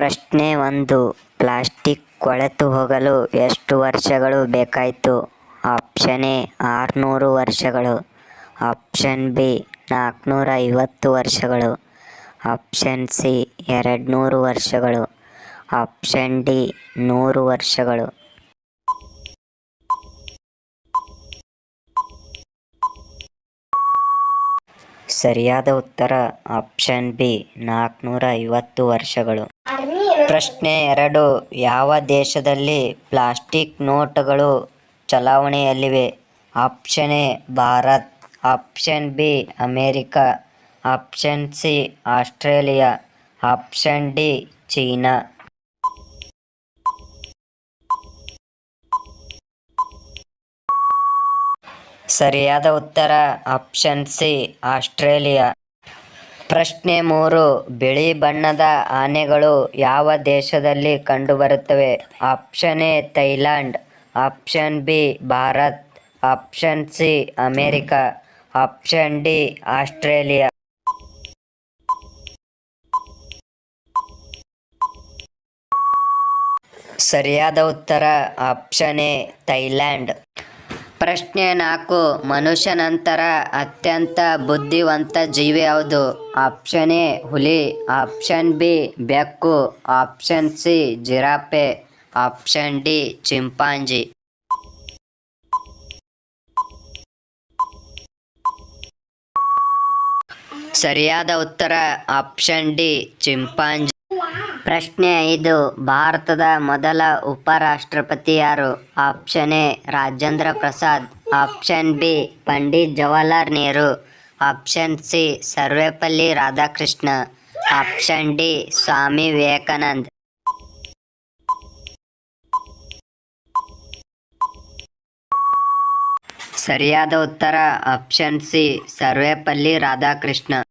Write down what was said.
ಪ್ರಶ್ನೆ 1. ಪ್ಲಾಸ್ಟಿಕ್ ಕೊಳೆತು ಹೋಗಲು ಎಷ್ಟು ವರ್ಷಗಳು ಬೇಕಾಯಿತು? ಆಪ್ಷನ್ ಎ 600 ವರ್ಷಗಳು, ಆಪ್ಷನ್ ಬಿ 450 ವರ್ಷಗಳು, ಆಪ್ಷನ್ ಸಿ 200 ವರ್ಷಗಳು, ಆಪ್ಷನ್ ಡಿ 100 ವರ್ಷಗಳು. ಸರಿಯಾದ ಉತ್ತರ ಆಪ್ಷನ್ ಬಿ 450 ವರ್ಷಗಳು. ಪ್ರಶ್ನೆ 2. ಯಾವ ದೇಶದಲ್ಲಿ ಪ್ಲಾಸ್ಟಿಕ್ ನೋಟುಗಳು ಚಲಾವಣೆಯಲ್ಲಿವೆ? Option A Bharat, option B America, option C Australia, option D China. ಸರಿಯಾದ ಉತ್ತರ ಆಪ್ಷನ್ ಸಿ ಆಸ್ಟ್ರೇಲಿಯಾ. ಪ್ರಶ್ನೆ 3. ಬಿಳಿ ಬಣ್ಣದ ಆನೆಗಳು ಯಾವ ದೇಶದಲ್ಲಿ ಕಂಡುಬರುತ್ತವೆ? Option A Thailand, option B Bharat, option C America, option D Australia. ಸರಿಯಾದ ಉತ್ತರ ಆಪ್ಷನ್ ಎ ಥೈಲ್ಯಾಂಡ್. ಪ್ರಶ್ನೆ 4. ಮನುಷ್ಯ ನಂತರ ಅತ್ಯಂತ ಬುದ್ಧಿವಂತ ಜೀವಿ ಯಾವುದು? ಆಪ್ಷನ್ ಎ ಹುಲಿ, ಆಪ್ಷನ್ ಬಿ ಬೆಕ್ಕು, option C giraffe, option D chimpanzee. ಸರಿಯಾದ ಉತ್ತರ ಆಪ್ಷನ್ ಡಿ ಚಿಂಪಾಂಜಿ. ಪ್ರಶ್ನೆ 5. ಭಾರತದ ಮೊದಲ ಉಪರಾಷ್ಟ್ರಪತಿ ಯಾರು? Option A Rajendra Prasad, option B Pandit Jawaharlal Nehru, option C Sarvepalli Radhakrishna, option D Swami Vivekananda. ಸರಿಯಾದ ಉತ್ತರ ಆಪ್ಷನ್ ಸಿ ಸರ್ವೇಪಲ್ಲಿ ರಾಧಾಕೃಷ್ಣ.